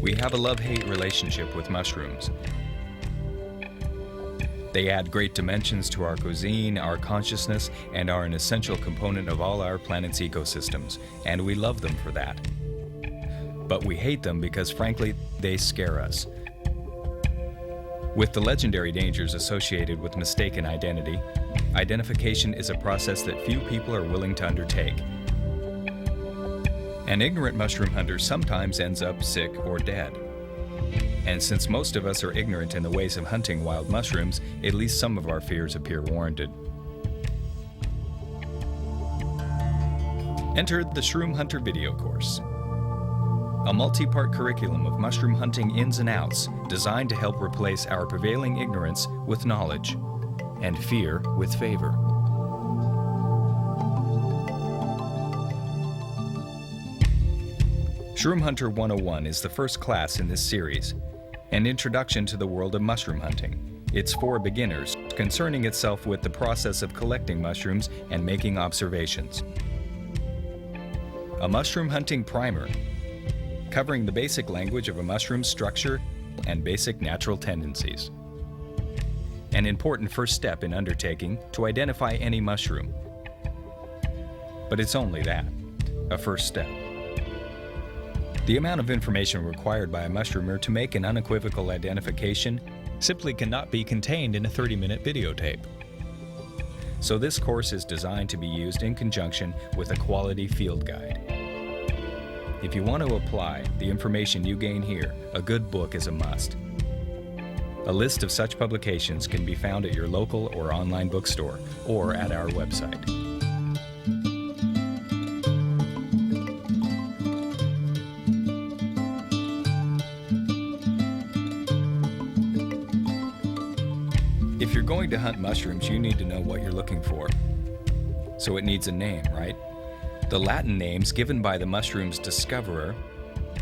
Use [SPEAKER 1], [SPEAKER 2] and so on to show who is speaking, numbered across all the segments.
[SPEAKER 1] We have a love-hate relationship with mushrooms. They add great dimensions to our cuisine, our consciousness, and are an essential component of all our planet's ecosystems, and we love them for that. But we hate them because, frankly, they scare us. With the legendary dangers associated with mistaken identity, identification is a process that few people are willing to undertake. An ignorant mushroom hunter sometimes ends up sick or dead. And since most of us are ignorant in the ways of hunting wild mushrooms, at least some of our fears appear warranted. Enter the Shroomhunter video course, a multi-part curriculum of mushroom hunting ins and outs designed to help replace our prevailing ignorance with knowledge and fear with favor. Shroomhunter 101 is the first class in this series, an introduction to the world of mushroom hunting. It's for beginners, concerning itself with the process of collecting mushrooms and making observations. A mushroom hunting primer, covering the basic language of a mushroom's structure and basic natural tendencies. An important first step in undertaking to identify any mushroom. But it's only that, a first step. The amount of information required by a mushroomer to make an unequivocal identification simply cannot be contained in a 30-minute videotape. So this course is designed to be used in conjunction with a quality field guide. If you want to apply the information you gain here, a good book is a must. A list of such publications can be found at your local or online bookstore or at our website. If you're going to hunt mushrooms, you need to know what you're looking for. So it needs a name, right? The Latin names given by the mushroom's discoverer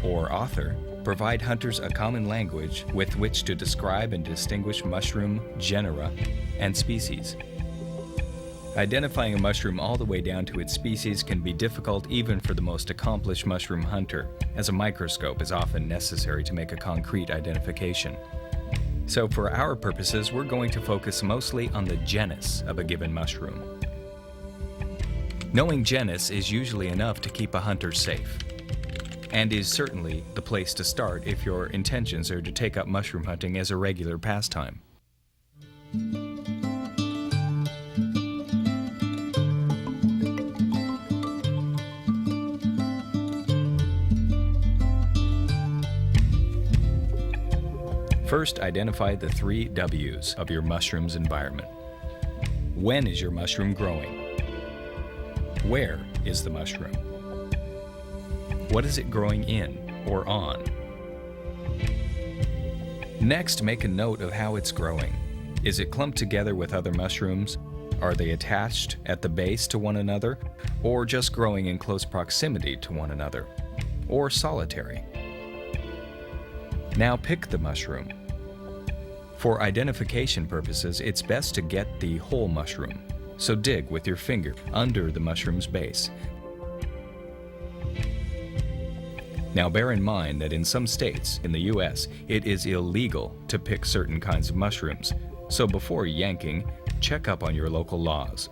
[SPEAKER 1] or author provide hunters a common language with which to describe and distinguish mushroom genera and species. Identifying a mushroom all the way down to its species can be difficult even for the most accomplished mushroom hunter, as a microscope is often necessary to make a concrete identification. So for our purposes, we're going to focus mostly on the genus of a given mushroom. Knowing genus is usually enough to keep a hunter safe, and is certainly the place to start if your intentions are to take up mushroom hunting as a regular pastime. First, identify the 3 W's of your mushroom's environment. When is your mushroom growing? Where is the mushroom? What is it growing in or on? Next, make a note of how it's growing. Is it clumped together with other mushrooms? Are they attached at the base to one another, or just growing in close proximity to one another, or solitary? Now pick the mushroom. For identification purposes, it's best to get the whole mushroom, so dig with your finger under the mushroom's base. Now bear in mind that in some states in the US, it is illegal to pick certain kinds of mushrooms, so before yanking, check up on your local laws.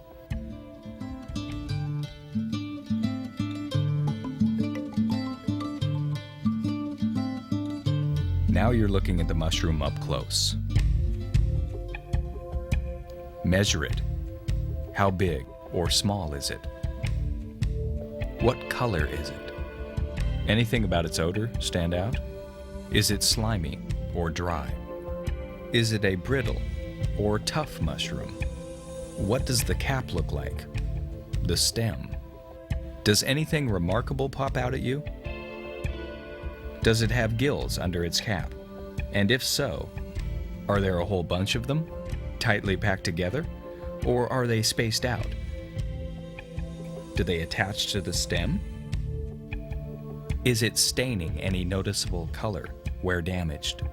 [SPEAKER 1] Now you're looking at the mushroom up close. Measure it. How big or small is it? What color is it? Anything about its odor stand out? Is it slimy or dry? Is it a brittle or tough mushroom? What does the cap look like? The stem? Does anything remarkable pop out at you? Does it have gills under its cap? And if so, are there a whole bunch of them, tightly packed together, or are they spaced out? Do they attach to the stem? Is it staining any noticeable color where damaged?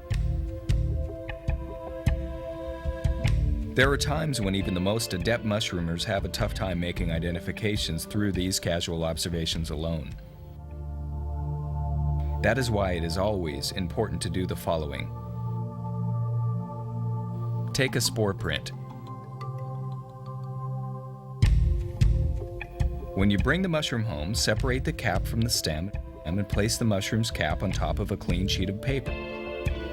[SPEAKER 1] There are times when even the most adept mushroomers have a tough time making identifications through these casual observations alone. That is why it is always important to do the following. Take a spore print. When you bring the mushroom home, separate the cap from the stem and place the mushroom's cap on top of a clean sheet of paper.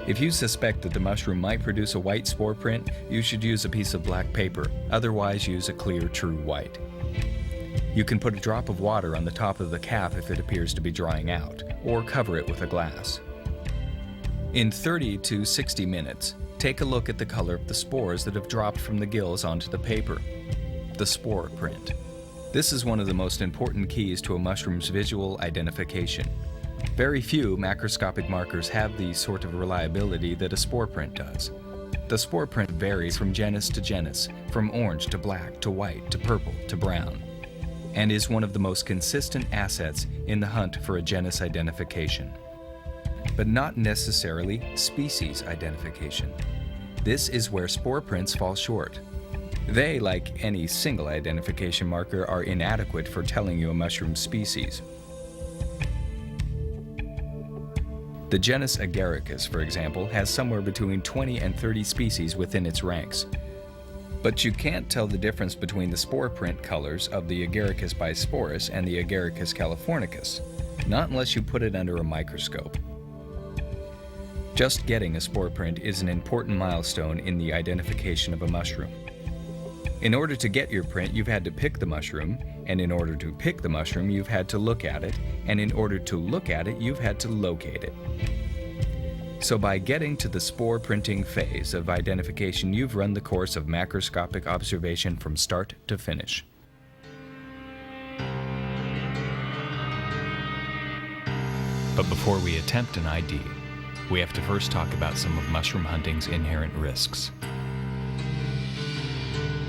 [SPEAKER 1] If you suspect that the mushroom might produce a white spore print, you should use a piece of black paper, otherwise use a clear, true white. You can put a drop of water on the top of the cap if it appears to be drying out, or cover it with a glass. In 30 to 60 minutes, take a look at the color of the spores that have dropped from the gills onto the paper, the spore print. This is one of the most important keys to a mushroom's visual identification. Very few macroscopic markers have the sort of reliability that a spore print does. The spore print varies from genus to genus, from orange to black to white to purple to brown, and is one of the most consistent assets in the hunt for a genus identification. But not necessarily species identification. This is where spore prints fall short. They, like any single identification marker, are inadequate for telling you a mushroom species. The genus Agaricus, for example, has somewhere between 20 and 30 species within its ranks. But you can't tell the difference between the spore print colors of the Agaricus bisporus and the Agaricus californicus, not unless you put it under a microscope. Just getting a spore print is an important milestone in the identification of a mushroom. In order to get your print, you've had to pick the mushroom, and in order to pick the mushroom, you've had to look at it, and in order to look at it, you've had to locate it. So by getting to the spore printing phase of identification, you've run the course of macroscopic observation from start to finish. But before we attempt an ID, we have to first talk about some of mushroom hunting's inherent risks.